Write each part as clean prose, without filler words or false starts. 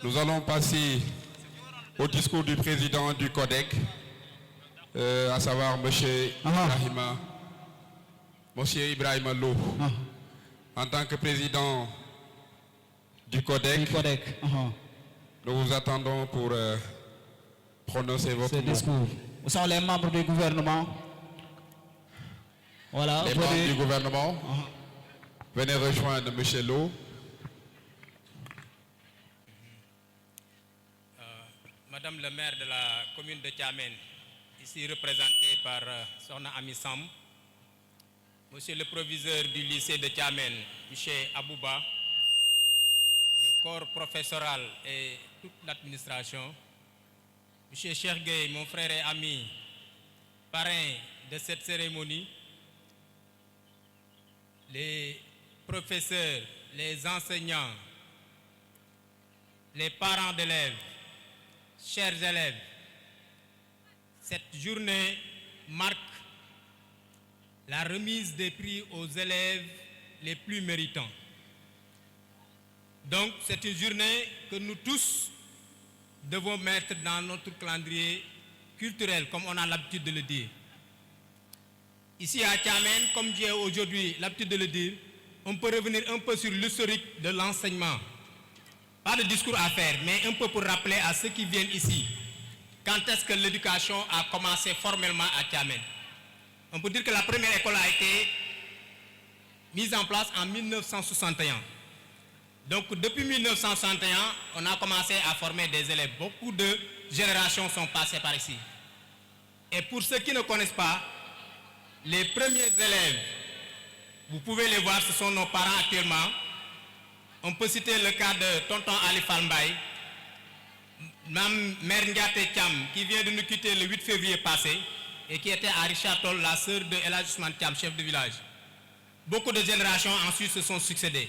Nous allons passer au discours du président du CODEC, à savoir M. Ibrahima Lo. En tant que président du CODEC, nous vous attendons pour prononcer votre discours. Où sont les membres du gouvernement? Voilà, les membres du gouvernement, venez rejoindre M. Lo. Madame le maire de la commune de Thiamène, ici représenté par Sorna Amissam, Monsieur le proviseur du lycée de Thiamène, M. Abouba, le corps professoral et toute l'administration, M. Chergué, mon frère et ami, parrain de cette cérémonie, les professeurs, les enseignants, les parents d'élèves, chers élèves, cette journée marque la remise des prix aux élèves les plus méritants. Donc, c'est une journée que nous tous devons mettre dans notre calendrier culturel, comme on a l'habitude de le dire. Ici à Thiamène, comme j'ai aujourd'hui l'habitude de le dire, on peut revenir un peu sur l'historique de l'enseignement. Pas de discours à faire, mais un peu pour rappeler à ceux qui viennent ici, quand est-ce que l'éducation a commencé formellement à Thiamène. On peut dire que la première école a été mise en place en 1961. Donc depuis 1961, on a commencé à former des élèves. Beaucoup de générations sont passées par ici. Et pour ceux qui ne connaissent pas, les premiers élèves, vous pouvez les voir, ce sont nos parents actuellement. On peut citer le cas de Tonton Ali Falmbaye, Mme Mère Ndiate Thiam, qui vient de nous quitter le 8 février passé, et qui était à Richard Toll, la sœur de El Hadj Ousmane Thiam, chef de village. Beaucoup de générations ensuite se sont succédées.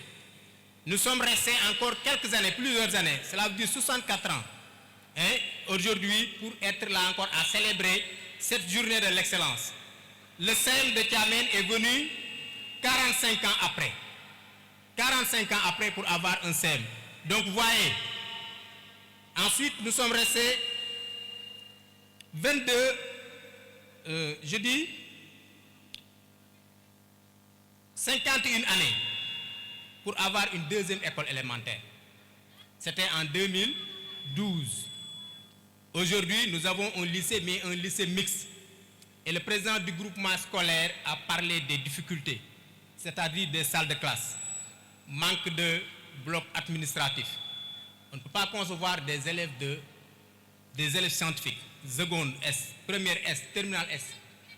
Nous sommes restés encore quelques années, plusieurs années, cela veut dire 64 ans, aujourd'hui, pour être là encore à célébrer cette journée de l'excellence. Le CEM de Thiamène est venu 45 ans après. 45 ans après pour avoir un CEM. Donc vous voyez, ensuite nous sommes restés 51 années pour avoir une deuxième école élémentaire. C'était en 2012. Aujourd'hui, nous avons un lycée, mais un lycée mixte. Et le président du groupement scolaire a parlé des difficultés, c'est-à-dire des salles de classe, manque de blocs administratifs. On ne peut pas concevoir des élèves scientifiques, seconde S, première S, terminale S,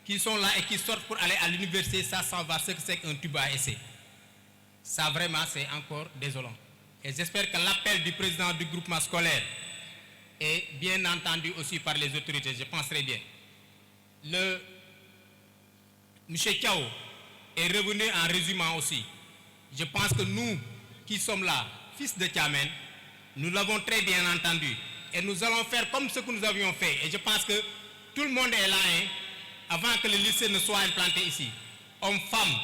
qui sont là et qui sortent pour aller à l'université, ça s'en va ce que c'est qu'un tube à essai. Ça vraiment c'est encore désolant. Et j'espère que l'appel du président du groupement scolaire est bien entendu aussi par les autorités, je penserai bien. M. Kiao est revenu en résumant aussi. Je pense que nous qui sommes là, fils de Thiamène, nous l'avons très bien entendu. Et nous allons faire comme ce que nous avions fait. Et je pense que tout le monde est là, avant que le lycée ne soit implanté ici. Hommes, femmes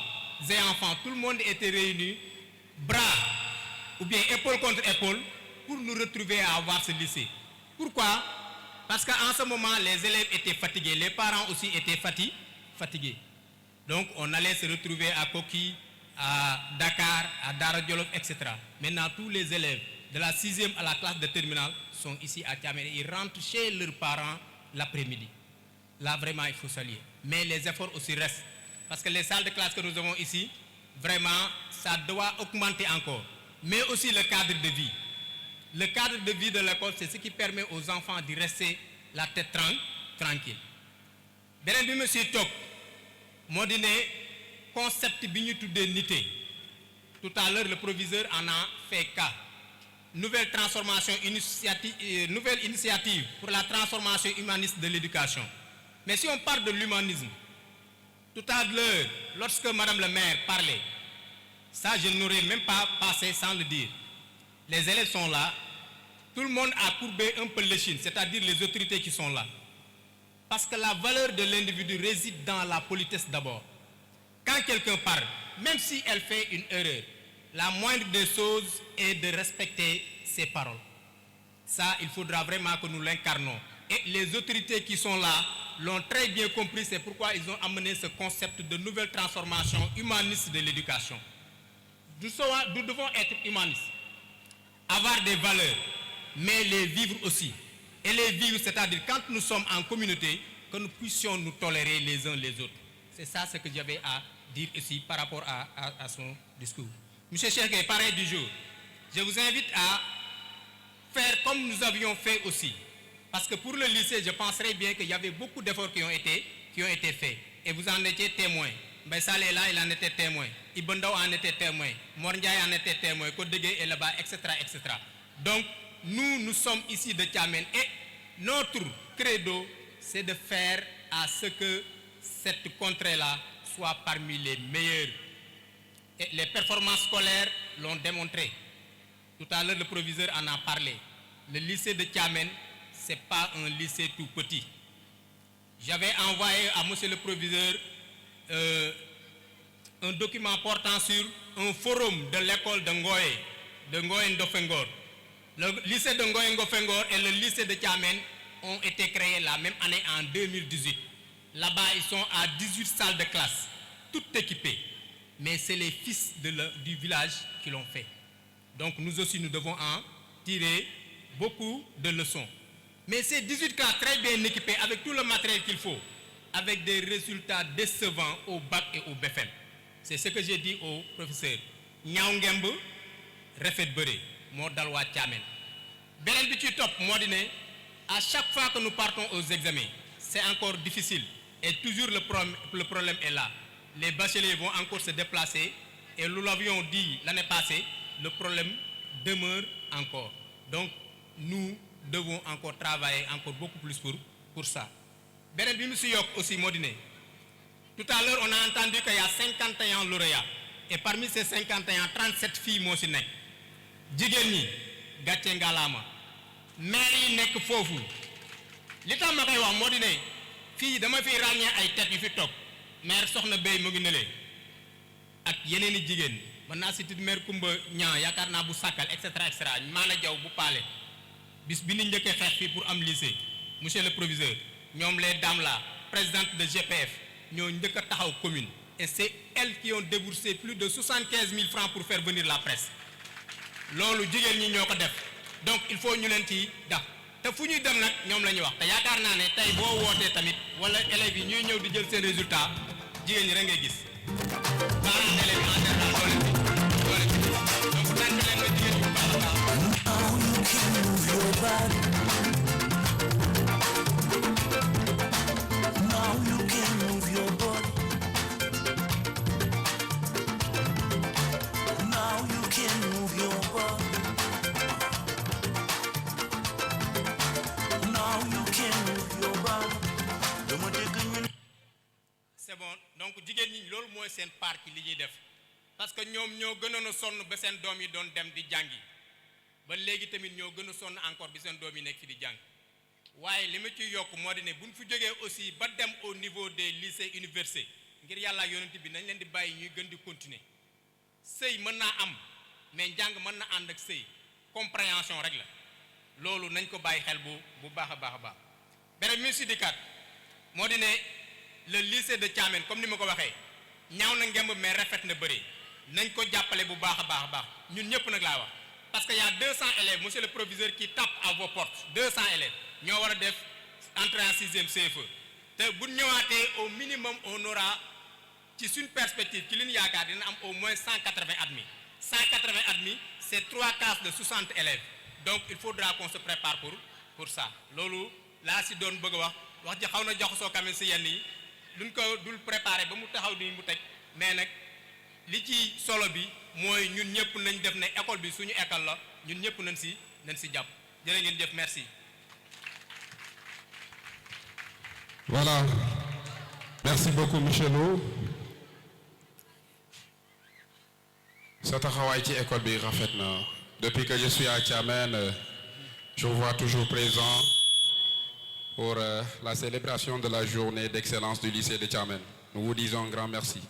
et enfants, tout le monde était réuni, bras ou bien épaule contre épaule, pour nous retrouver à avoir ce lycée. Pourquoi? Parce qu'en ce moment, les élèves étaient fatigués, les parents aussi étaient fatigués. Donc on allait se retrouver à Koki, à Dakar, à Daradjolof, etc. Maintenant, tous les élèves de la 6e à la classe de terminale sont ici à Thiamène. Ils rentrent chez leurs parents l'après-midi. Là, vraiment, il faut saluer. Mais les efforts aussi restent. Parce que les salles de classe que nous avons ici, vraiment, ça doit augmenter encore. Mais aussi le cadre de vie. Le cadre de vie de l'école, c'est ce qui permet aux enfants d'y rester la tête tranquille. Benen bi monsieur Top, moo di ne concept bi ñu tuddee nité. Tout à l'heure, le proviseur en a fait cas. Nouvelle initiative pour la transformation humaniste de l'éducation. Mais si on parle de l'humanisme, tout à l'heure, lorsque Madame le maire parlait, ça je n'aurais même pas passé sans le dire. Les élèves sont là, tout le monde a courbé un peu l'échine, c'est-à-dire les autorités qui sont là. Parce que la valeur de l'individu réside dans la politesse d'abord. Quand quelqu'un parle, même si elle fait une erreur, la moindre des choses est de respecter ses paroles. Ça, il faudra vraiment que nous l'incarnons. Et les autorités qui sont là l'ont très bien compris, c'est pourquoi ils ont amené ce concept de nouvelle transformation humaniste de l'éducation. Nous devons être humanistes, avoir des valeurs, mais les vivre aussi. Et les vivre, c'est-à-dire quand nous sommes en communauté, que nous puissions nous tolérer les uns les autres. C'est ça ce que j'avais à dire ici par rapport à son discours. Monsieur Cheikh, pareil du jour, je vous invite à faire comme nous avions fait aussi. Parce que pour le lycée, je penserais bien qu'il y avait beaucoup d'efforts qui ont été faits. Et vous en étiez témoin. Baïsal est là, il en était témoin. Ibondao en était témoin. Morndiaï en était témoin. Kodege est là-bas, etc., etc. Donc, nous sommes ici de Tiamène. Et notre credo, c'est de faire à ce que cette contrée-là soit parmi les meilleures. Et les performances scolaires l'ont démontré. Tout à l'heure, le proviseur en a parlé. Le lycée de Tiamène, ce n'est pas un lycée tout petit. J'avais envoyé à monsieur le proviseur un document portant sur un forum de l'école de Ngoye Ndofengor. Le lycée de Ngoye Ndofengor et le lycée de Tiamène ont été créés la même année en 2018. Là-bas, ils sont à 18 salles de classe, toutes équipées. Mais c'est les fils du village qui l'ont fait. Donc nous aussi, nous devons en tirer beaucoup de leçons. Mais ces 18 classes très bien équipées avec tout le matériel qu'il faut, avec des résultats décevants au bac et au BFM. C'est ce que j'ai dit au professeur. Nyaongembe, refet beurre, modalwa Tiamène. Benen bi ci top modine, à chaque fois que nous partons aux examens, c'est encore difficile et toujours le problème est là. Les bacheliers vont encore se déplacer et nous l'avions dit l'année passée, le problème demeure encore. Donc nous devons encore travailler encore beaucoup plus pour ça. Benen bi monsieur Yok aussi modiné. Tout à l'heure on a entendu qu'il y a 51 lauréats et parmi ces 51, 37 filles mo ci nek. Jigen ñi gatché ngalama. Mère yi nek fofu. Li tax ma koy wax modiné fi dama fi ragné ay tête yu fi tok. Mère soxna Bey mo ngi nelé. Ak yeneeni jigen. Man na ci mère Kumba Ñaan yakarna bu sakal etc. Mana jaw bu palé. Bis bi ni ñëkke xex fi pour am lycée. Monsieur le proviseur, ñom les dames là, présidente de GPF, ñoo ñëk taxaw commune et c'est elles qui ont déboursé plus de 75 000 francs pour faire venir la presse. Lolu jigen ñi ñoko def. Donc il faut ñu leen ci daf. Té fu ñuy dem nak ñom lañuy wax. Té yaakar na né tay bo woté tamit wala élèves yi ñuy ñëw di jël seen résultat, jigen ñi rek ngay gis. Parents élèves en général doole ci. Donc dañ leen ma jigen yu baax. Now you can move your body. Now you can move your body. Now you can move your body. C'est bon. Donc jigen ñi lool moy seen part ci li ñuy def. Parce que ñom ñoo gënoon a sonn ba seen doom yi doon dem di jàngi. Ba léegi tamit ñoo gën a sonn encore bi seen doom yi nekk fi di jàng. Waaye li ma ci yokk moo di ne buñ fi jógee aussi ba dem au niveau des lycées universités ngir yàlla yonent bi nañ leen di bàyyi ñuy gën di continuer sëy mën naa am mais njàng mën na ànd ak sëy compréhension rek la loolu nañ ko bàyyi xel bu baax a baax a baax. beneen mi si dikkaat moo di ne le lycée de Tiamène comme ni ma ko waxee ñaaw na ngemb mais rafet na bëri nañ ko jàppale bu baax a baax ñun ñëpp nag laa wax parce que y a 200 élèves monsieur le proviseur qui tape à vos portes 200 élèves. Nous avons def entrée en 6e CFE. Si nous avons au minimum, on aura, c'est une perspective qui nous a au moins 180 admis. 180 admis, c'est 3 classes de 60 élèves. Donc il faudra qu'on se prépare pour ça. Lolo, là, si on veut voir, on va dire qu'on a déjà quand même nous devons préparer, mais li ci solo bi moy ñun ñëpp nañ def né école bi suñu école la ñun ñëpp nañ ci japp jërë ngeen jëf merci. Voilà, merci beaucoup Michel Lo. Sa taxawaay ci école bi rafet na. Depuis que je suis à Tiamène, je vous vois toujours présent pour la célébration de la journée d'excellence du lycée de Tiamène. Nous vous disons un grand merci.